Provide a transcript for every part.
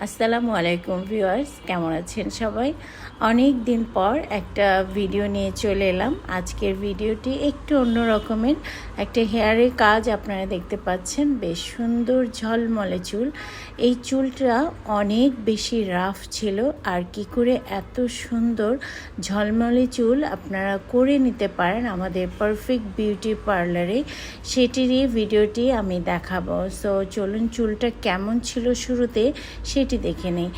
আসসালামু আলাইকুম ভিউয়ার্স, কেমন আছেন সবাই? অনেক দিন পর একটা ভিডিও নিয়ে চলে এলাম। আজকের ভিডিওটি একটু অন্য রকমের একটা হেয়ারের কাজ। আপনারা দেখতে পাচ্ছেন বেশ সুন্দর ঝলমলে চুল। এই চুলটা অনেক বেশি রাফ ছিল, আর কি করে এত সুন্দর ঝলমলে চুল আপনারা করে নিতে পারেন আমাদের পারফেক্ট বিউটি পার্লারে, সেটিরই ভিডিওটি আমি দেখাবো। সো চলুন, চুলটা কেমন ছিল শুরুতে সেটি দেখে নেই।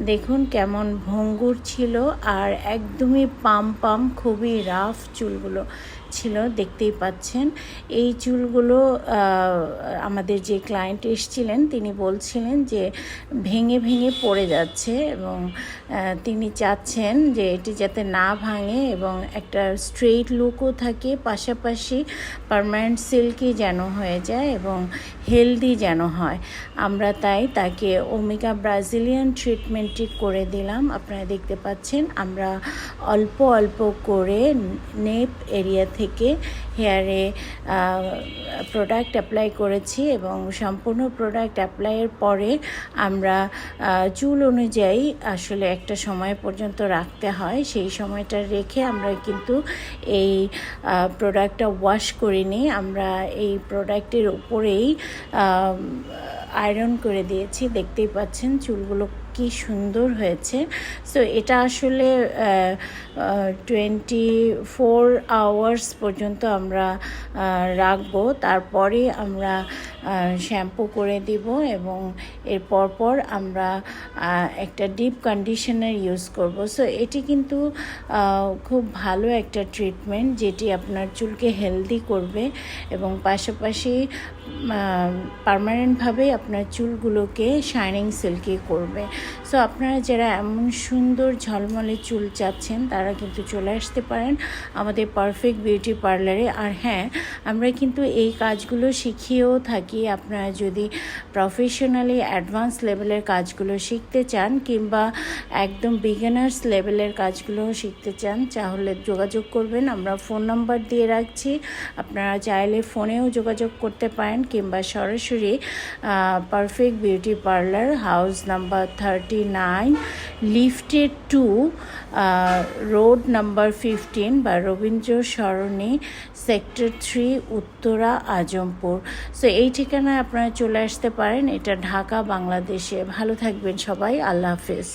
দেখুন কেমন ভঙ্গুর ছিল, আর একদমই পাম খুবই রাফ চুলগুলো ছিল, দেখতেই পাচ্ছেন। এই চুলগুলো আমাদের যে ক্লায়েন্ট এসেছিলেন তিনি বলছিলেন যে ভেঙে ভেঙে পড়ে যাচ্ছে, এবং তিনি চাচ্ছেন যে এটি যাতে না ভাঙে এবং একটা স্ট্রেইট লুকও থাকে, পাশাপাশি পার্মানেন্ট সিল্কি যেন হয়ে যায় এবং হেলদি যেন হয়। আমরা তাই তাকে ওমেগা ব্রাজিলিয়ান ট্রিটমেন্টটি করে দিলাম। আপনারা দেখতে পাচ্ছেন আমরা অল্প অল্প করে নেপ এরিয়া থেকে হেয়ারে প্রোডাক্ট অ্যাপ্লাই করেছি, এবং সম্পূর্ণ প্রোডাক্ট অ্যাপ্লাইয়ের পরে আমরা চুল অনুযায়ী আসলে একটা সময় পর্যন্ত রাখতে হয়, সেই সময়টা রেখে আমরা কিন্তু এই প্রোডাক্টটা ওয়াশ করিনি। আমরা এই প্রোডাক্টের উপরেই আয়রন করে দিয়েছি। দেখতেই পাচ্ছেন চুলগুলো কি সুন্দর হয়েছে। সো এটা আসলে 24 আওয়ার্স পর্যন্ত আমরা রাখবো, তারপরে আমরা শ্যাম্পু করে দিব, এবং এর পর আমরা একটা ডিপ কন্ডিশনার ইউজ করব। সো এটি কিন্তু খুব ভালো একটা ট্রিটমেন্ট, যেটি আপনার চুলকে হেলদি করবে এবং পাশাপাশি পার্মানেন্টভাবে আপনার চুলগুলোকে শাইনিং সিল্কি করবে। সো আপনারা যারা এমন সুন্দর ঝলমলে চুল চাচ্ছেন তারা কিন্তু চলে আসতে পারেন আমাদের পারফেক্ট বিউটি পার্লারে। আর হ্যাঁ, আমরা কিন্তু এই কাজগুলো শিখিয়েও থাকি। আপনারা যদি প্রফেশনালি অ্যাডভান্স লেভেলের কাজগুলো শিখতে চান, কিংবা একদম বিগিনার্স লেভেলের কাজগুলো শিখতে চান, তাহলে যোগাযোগ করবেন। আমরা ফোন নাম্বার দিয়ে রাখছি, আপনারা চাইলে ফোনেও যোগাযোগ করতে পারেন, কিংবা সরাসরি perfect beauty parlour, house number 39, lifted 2, road number 15 বা রবীন্দ্র সরণি, সেক্টর 3, উত্তরা, আজমপুর। সো এই ঠিকানায় আপনারা চলে আসতে পারেন। এটা ঢাকা, বাংলাদেশে। ভালো থাকবেন সবাই। আল্লাহ হাফেজ।